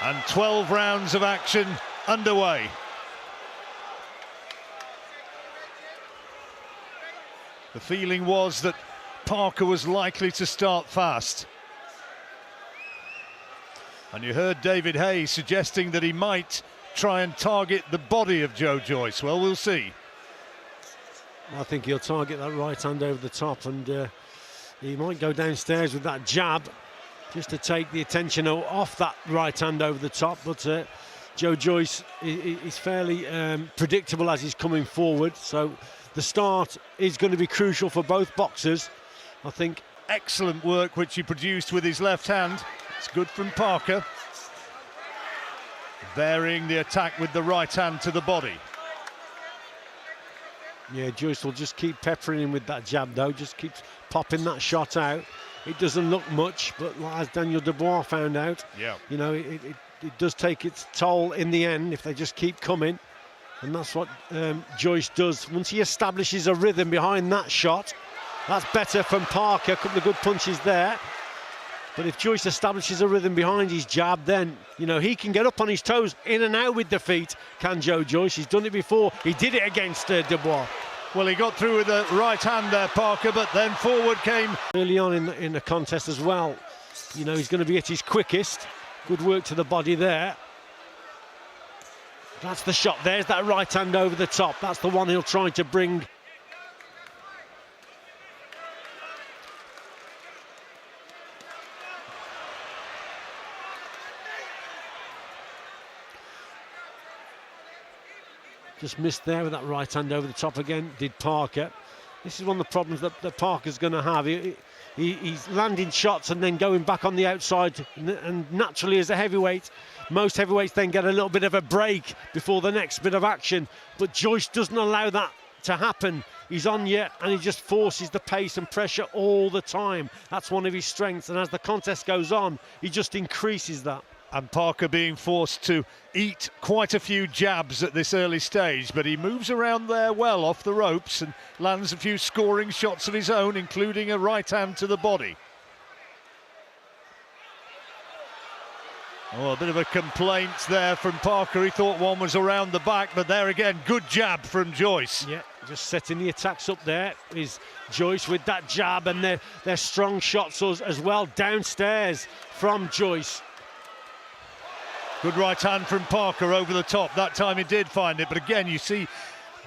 And 12 rounds of action underway. The feeling was that Parker was likely to start fast. And you heard David Hayes suggesting that he might try and target the body of Joe Joyce. Well, we'll see. I think he'll target that right hand over the top, and he might go downstairs with that jab just to take the attention off that right hand over the top. But Joe Joyce is fairly predictable as he's coming forward, so the start is going to be crucial for both boxers. I think excellent work which he produced with his left hand. It's good from Parker. Varying the attack with the right hand to the body. Yeah, Joyce will just keep peppering him with that jab though, just keeps popping that shot out. It doesn't look much, but as Daniel Dubois found out, yeah, you know, it does take its toll in the end if they just keep coming. And that's what Joyce does. Once he establishes a rhythm behind that shot, that's better from Parker. A couple of good punches there. But if Joyce establishes a rhythm behind his jab, then, you know, he can get up on his toes, in and out with the feet, can Joe Joyce. He's done it before. He did it against Dubois. Well, he got through with the right hand there, Parker, but then forward came. Early on in the contest as well. You know, he's going to be at his quickest. Good work to the body there. That's the shot. There's that right hand over the top. That's the one he'll try to bring. Just missed there with that right hand over the top again, did Parker. This is one of the problems that Parker's going to have. He's landing shots and then going back on the outside, and naturally as a heavyweight, most heavyweights then get a little bit of a break before the next bit of action, but Joyce doesn't allow that to happen. He's on you and he just forces the pace and pressure all the time. That's one of his strengths, and as the contest goes on, he just increases that. And Parker being forced to eat quite a few jabs at this early stage, but he moves around there well off the ropes and lands a few scoring shots of his own, including a right hand to the body. Oh, a bit of a complaint there from Parker. He thought one was around the back, but there again, good jab from Joyce. Yeah, just setting the attacks up there is Joyce with that jab, and their strong shots as well downstairs from Joyce. Good right hand from Parker over the top. That time he did find it, but again you see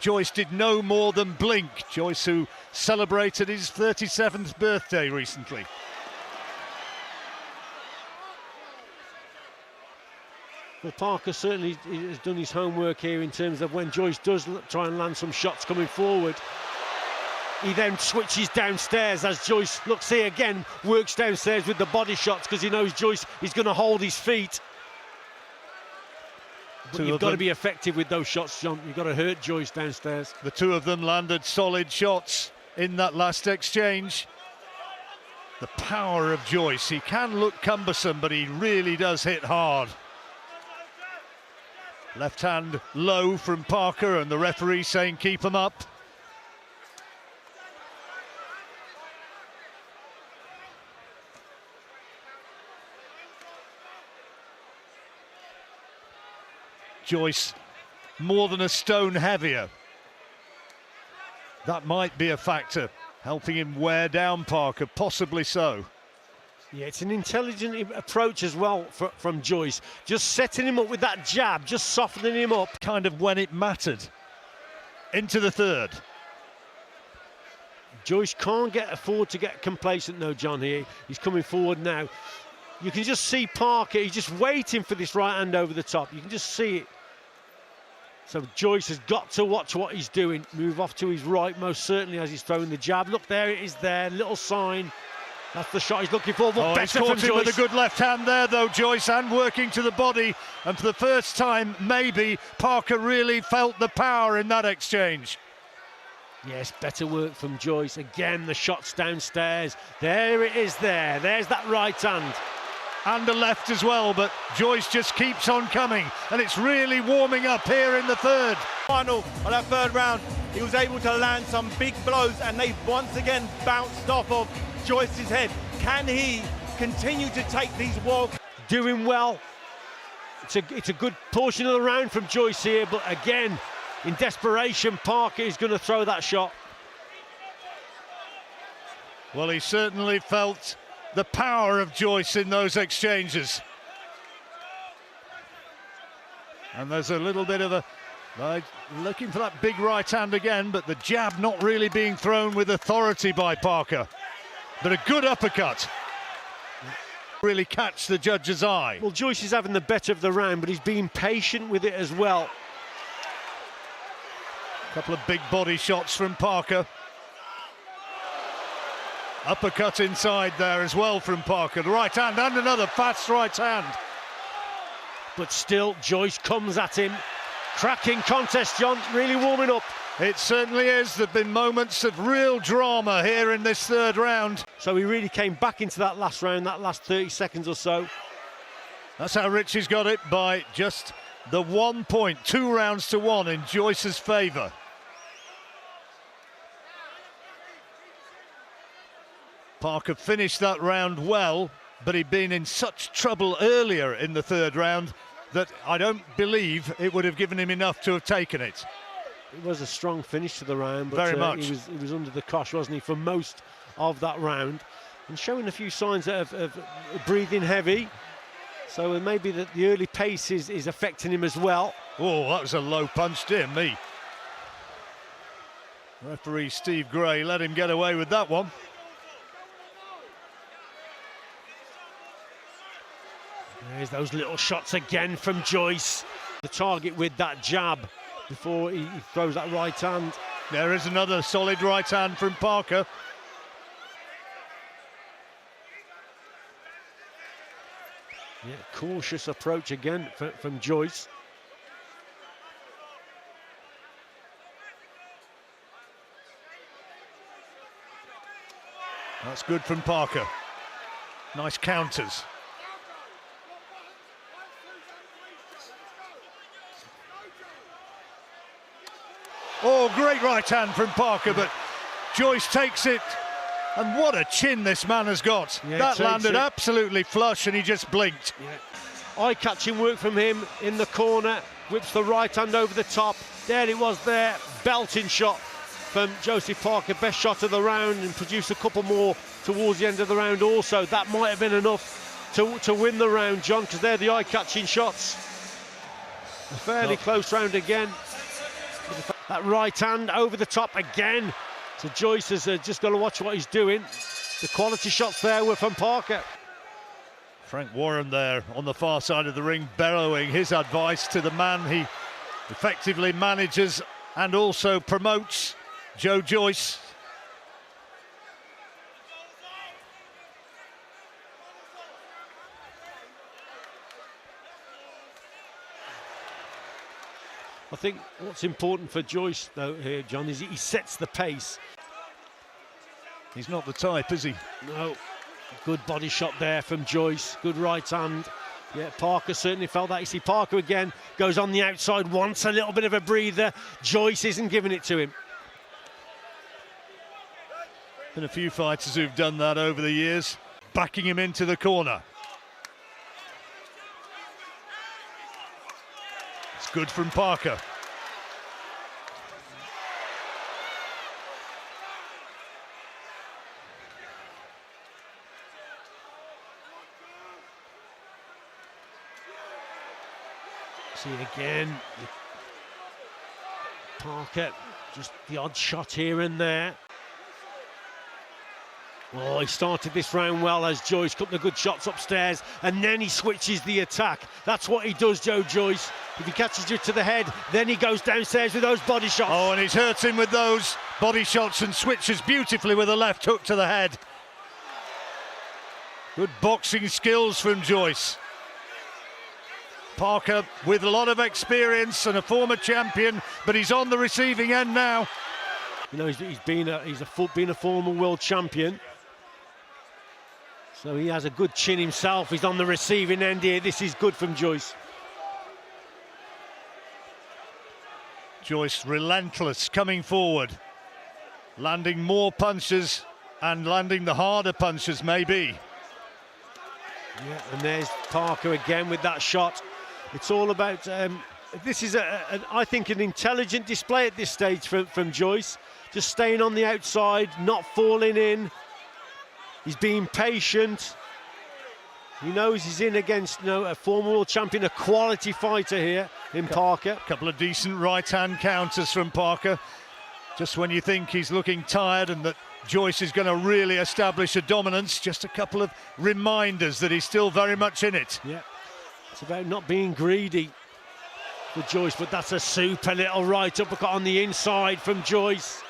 Joyce did no more than blink. Joyce, who celebrated his 37th birthday recently. Well, Parker certainly has done his homework here in terms of when Joyce does try and land some shots coming forward, he then switches downstairs as Joyce, look, see again, works downstairs with the body shots because he knows Joyce is going to hold his feet. But you've got to be effective with those shots, John. You've got to hurt Joyce downstairs. The two of them landed solid shots in that last exchange. The power of Joyce. He can look cumbersome, but he really does hit hard. Left hand low from Parker, and the referee saying keep him up. Joyce more than a stone heavier. That might be a factor, helping him wear down Parker, possibly so. Yeah, it's an intelligent approach as well from Joyce. Just setting him up with that jab, just softening him up. Kind of when it mattered. Into the third. Joyce can't afford to get complacent though, John, here. He's coming forward now. You can just see Parker, he's just waiting for this right hand over the top. You can just see it. So Joyce has got to watch what he's doing. Move off to his right, most certainly, as he's throwing the jab. Look, there it is there, little sign. That's the shot he's looking for. Oh, he's caught him with a good left hand there, though, Joyce, and working to the body. And for the first time, maybe, Parker really felt the power in that exchange. Yes, better work from Joyce. Again, the shots downstairs. There it is there. There's that right hand. And a left as well, but Joyce just keeps on coming, and it's really warming up here in the third. Final of that third round, he was able to land some big blows, and they once again bounced off of Joyce's head. Can he continue to take these walks? Doing well. it's a good portion of the round from Joyce here, but again, in desperation, Parker is going to throw that shot. Well, he certainly felt the power of Joyce in those exchanges. And there's a little bit of looking for that big right hand again, but the jab not really being thrown with authority by Parker. But a good uppercut. Really catch the judge's eye. Well, Joyce is having the better of the round, but he's being patient with it as well. A couple of big body shots from Parker. Uppercut inside there as well from Parker. The right hand and another fast right hand. But still, Joyce comes at him. Cracking contest, John, really warming up. It certainly is. There have been moments of real drama here in this third round. So he really came back into that last round, that last 30 seconds or so. That's how Richie's got it, by just the 1 point, 2 rounds to 1 in Joyce's favour. Parker finished that round well, but he'd been in such trouble earlier in the third round that I don't believe it would have given him enough to have taken it. It was a strong finish to the round, but very much. He was under the cosh, wasn't he, for most of that round, and showing a few signs of breathing heavy. So maybe the early pace is affecting him as well. Oh, that was a low punch, dear me. Referee Steve Gray let him get away with that one. There's those little shots again from Joyce. The target with that jab before he throws that right hand. There is another solid right hand from Parker. Yeah, cautious approach again from Joyce. That's good from Parker. Nice counters. Oh, great right hand from Parker, but Joyce takes it. And what a chin this man has got. Yeah, that landed absolutely flush and he just blinked. Yeah. Eye-catching work from him in the corner. Whips the right hand over the top. There it was there. Belting shot from Joseph Parker. Best shot of the round, and produced a couple more towards the end of the round also. That might have been enough to win the round, John, because they're the eye-catching shots. A fairly close round again. That right hand over the top again. So Joyce has just got to watch what he's doing. The quality shots there were from Parker. Frank Warren there on the far side of the ring, bellowing his advice to the man he effectively manages and also promotes, Joe Joyce. I think what's important for Joyce, though, here, John, is he sets the pace. He's not the type, is he? No. Good body shot there from Joyce. Good right hand. Yeah, Parker certainly felt that. You see Parker again, goes on the outside, wants a little bit of a breather. Joyce isn't giving it to him. Been a few fighters who've done that over the years, backing him into the corner. It's good from Parker. See again, Parker, just the odd shot here and there. Oh, he started this round well as Joyce, couple of good shots upstairs, and then he switches the attack. That's what he does, Joe Joyce. If he catches you to the head, then he goes downstairs with those body shots. Oh, and he's hurt him with those body shots and switches beautifully with a left hook to the head. Good boxing skills from Joyce. Parker with a lot of experience and a former champion, but he's on the receiving end now. You know, he's been a former world champion, so he has a good chin himself. He's on the receiving end here. This is good from Joyce. Joyce relentless, coming forward, landing more punches and landing the harder punches maybe. Yeah, and there's Parker again with that shot. It's all about, this is, I think, an intelligent display at this stage from Joyce. Just staying on the outside, not falling in. He's being patient. He knows he's in against, you know, a former world champion, a quality fighter here in Parker. A couple of decent right-hand counters from Parker. Just when you think he's looking tired and that Joyce is going to really establish a dominance, just a couple of reminders that he's still very much in it. Yeah, it's about not being greedy for Joyce, but that's a super little right uppercut on the inside from Joyce.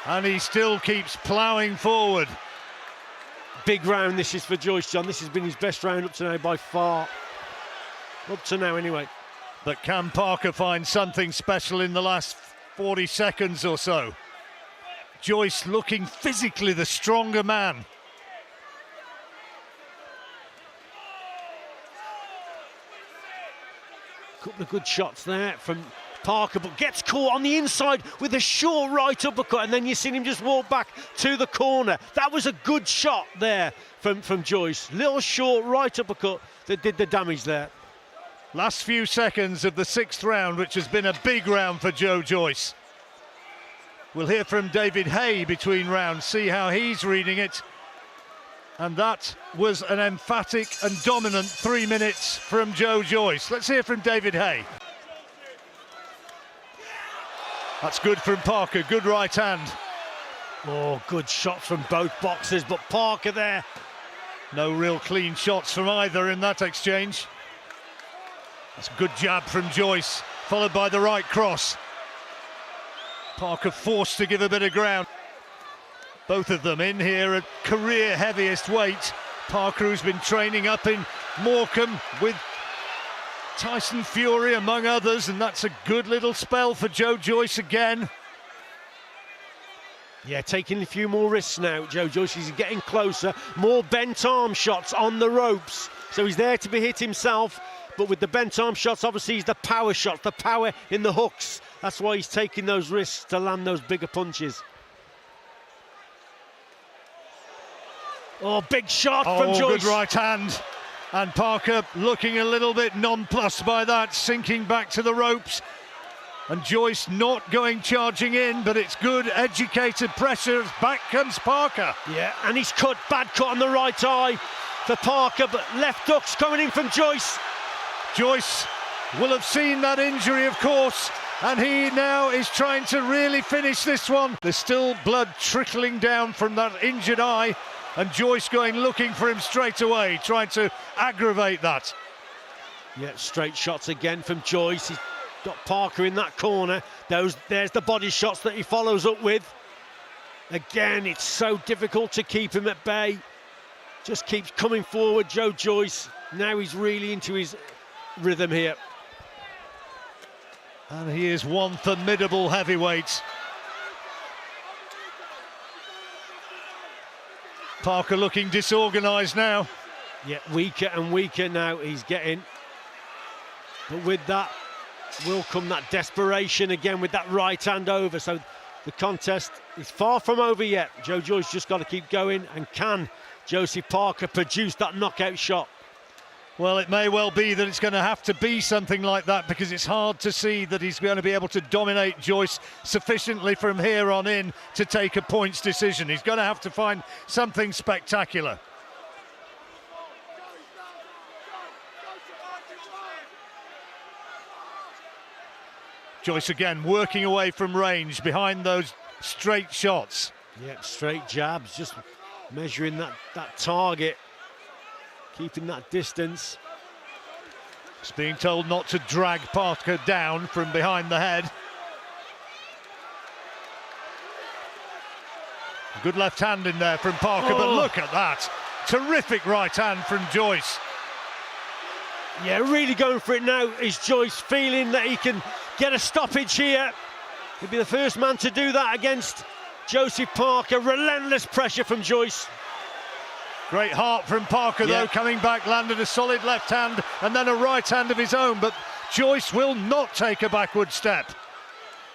And he still keeps ploughing forward. Big round this is for Joyce, John. This has been his best round up to now by far. Up to now, anyway. But can Parker find something special in the last 40 seconds or so? Joyce looking physically the stronger man. Couple of good shots there from Parker, but gets caught on the inside with a short right uppercut, and then you see him just walk back to the corner. That was a good shot there from Joyce. Little short right uppercut that did the damage there. Last few seconds of the 6th round, which has been a big round for Joe Joyce. We'll hear from David Hay between rounds, see how he's reading it. And that was an emphatic and dominant 3 minutes from Joe Joyce. Let's hear from David Hay. That's good from Parker, good right hand. Oh, good shots from both boxers, but Parker there. No real clean shots from either in that exchange. That's a good jab from Joyce, followed by the right cross. Parker forced to give a bit of ground. Both of them in here at career heaviest weight. Parker, who's been training up in Morecambe with Tyson Fury among others, and that's a good little spell for Joe Joyce again. Yeah, taking a few more risks now. Joe Joyce is getting closer. More bent arm shots on the ropes. So he's there to be hit himself, but with the bent arm shots, obviously he's the power shots, the power in the hooks. That's why he's taking those risks to land those bigger punches. Oh, big shot from Joyce. Good right hand. And Parker looking a little bit nonplussed by that, sinking back to the ropes. And Joyce not going charging in, but it's good, educated pressure. Back comes Parker. Yeah, and he's cut, bad cut on the right eye for Parker, but left hooks coming in from Joyce. Joyce will have seen that injury, of course, and he now is trying to really finish this one. There's still blood trickling down from that injured eye, and Joyce going looking for him straight away, trying to aggravate that. Yeah, straight shots again from Joyce. He's got Parker in that corner. There's the body shots that he follows up with. Again, it's so difficult to keep him at bay. Just keeps coming forward, Joe Joyce. Now he's really into his rhythm here. And he is one formidable heavyweight. Parker looking disorganised now. Yeah, weaker and weaker now he's getting. But with that will come that desperation again with that right hand over. So the contest is far from over yet. Joe Joyce just got to keep going, and can Josie Parker produce that knockout shot? Well, it may well be that it's going to have to be something like that, because it's hard to see that he's going to be able to dominate Joyce sufficiently from here on in to take a points decision. He's going to have to find something spectacular. Joyce again working away from range behind those straight shots. Yeah, straight jabs, just measuring that target, keeping that distance. He's being told not to drag Parker down from behind the head. Good left hand in there from Parker, but look at that. Terrific right hand from Joyce. Yeah, really going for it now is Joyce, feeling that he can get a stoppage here. He'll be the first man to do that against Josie Parker. Relentless pressure from Joyce. Great heart from Parker, though, coming back, landed a solid left hand and then a right hand of his own, but Joyce will not take a backward step.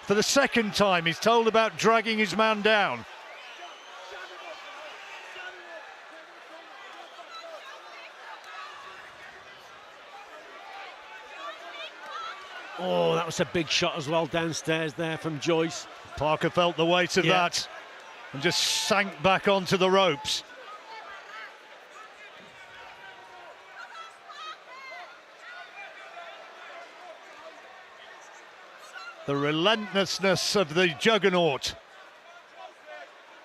For the second time, he's told about dragging his man down. Oh, that was a big shot as well downstairs there from Joyce. Parker felt the weight of that and just sank back onto the ropes. The relentlessness of the juggernaut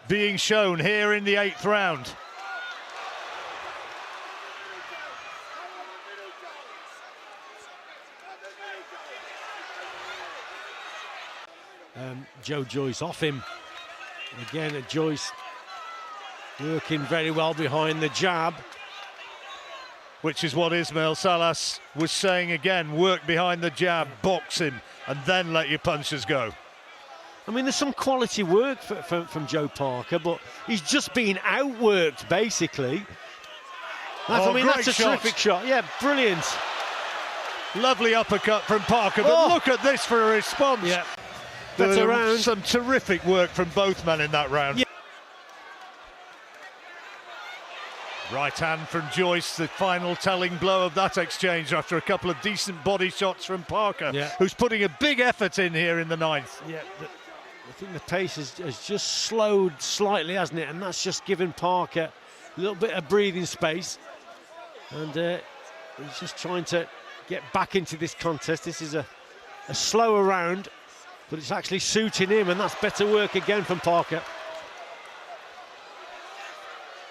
being shown here in the 8th round. Joyce off him. Again, Joyce working very well behind the jab. Which is what Ismail Salas was saying again, work behind the jab, box him, and then let your punches go. I mean, there's some quality work from Joe Parker, but he's just being outworked, basically. I mean, that's a terrific shot. Yeah, brilliant. Lovely uppercut from Parker, but look at this for a response. Yeah. Better round. Some terrific work from both men in that round. Yeah. Right hand from Joyce, the final telling blow of that exchange after a couple of decent body shots from Parker, who's putting a big effort in here in the 9th. Yeah, I think the pace has just slowed slightly, hasn't it? And that's just given Parker a little bit of breathing space. And he's just trying to get back into this contest. This is a slower round, but it's actually suiting him, and that's better work again from Parker.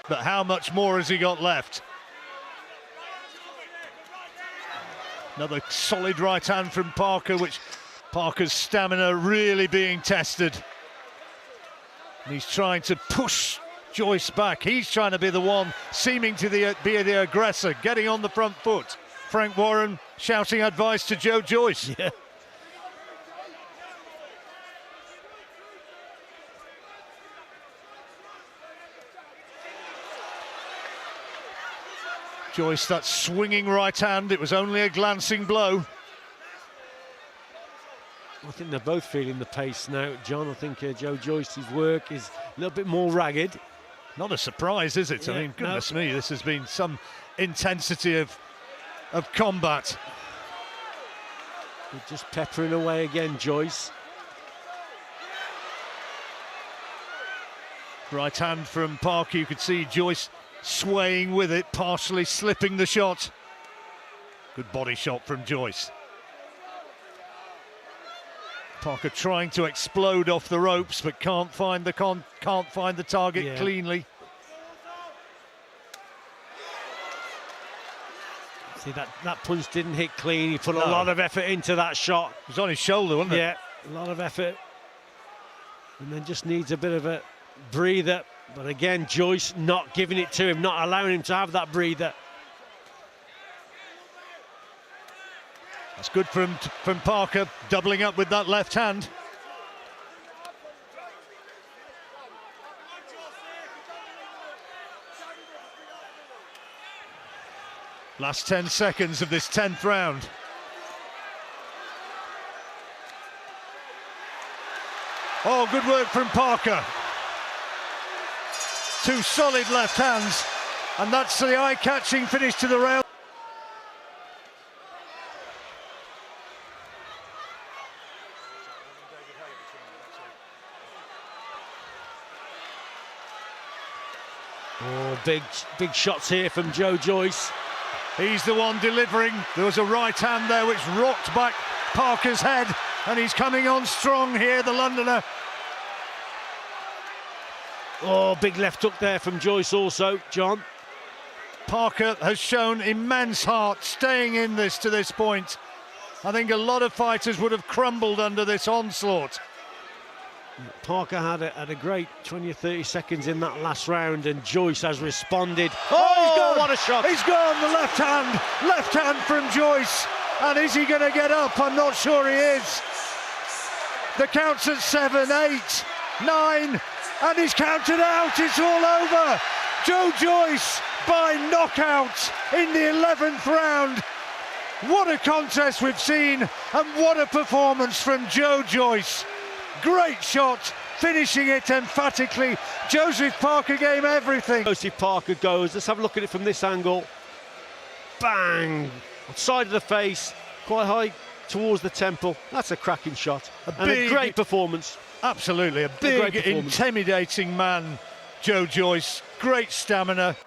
But how much more has he got left? Another solid right hand from Parker, which Parker's stamina really being tested. And he's trying to push Joyce back. He's trying to be the one seeming to be the aggressor, getting on the front foot. Frank Warren shouting advice to Joe Joyce. Yeah. Joyce, that swinging right hand, it was only a glancing blow. I think they're both feeling the pace now, John. I think Joe Joyce's work is a little bit more ragged. Not a surprise, is it? Yeah, I mean, goodness me, this has been some intensity of combat. They're just peppering away again, Joyce. Right hand from Parker, you could see Joyce swaying with it, partially slipping the shot. Good body shot from Joyce. Parker trying to explode off the ropes, but can't find the target cleanly. See, that punch didn't hit clean. He put a lot of effort into that shot. It was on his shoulder, wasn't it? Yeah, a lot of effort. And then just needs a bit of a breather. But again, Joyce not giving it to him, not allowing him to have that breather. That's good from Parker, doubling up with that left hand. Last 10 seconds of this 10th round. Oh, good work from Parker. Two solid left hands, and that's the eye-catching finish to the rail. Oh, big shots here from Joe Joyce. He's the one delivering. There was a right hand there which rocked back Parker's head, and he's coming on strong here, the Londoner. Oh, big left hook there from Joyce also, John. Parker has shown immense heart staying in this to this point. I think a lot of fighters would have crumbled under this onslaught. Parker had a great 20 or 30 seconds in that last round, and Joyce has responded. Oh, he's gone! What a shot! He's gone, the left hand from Joyce. And is he going to get up? I'm not sure he is. The count's at 7, 8, 9, and he's counted out. It's all over. Joe Joyce by knockout in the 11th round. What a contest we've seen, and what a performance from Joe Joyce. Great shot, finishing it emphatically. Joseph Parker gave everything. Joseph Parker goes. Let's have a look at it from this angle. Bang! Side of the face, quite high towards the temple. That's a cracking shot. And big, a great performance. Absolutely, a big, intimidating man, Joe Joyce. Great stamina.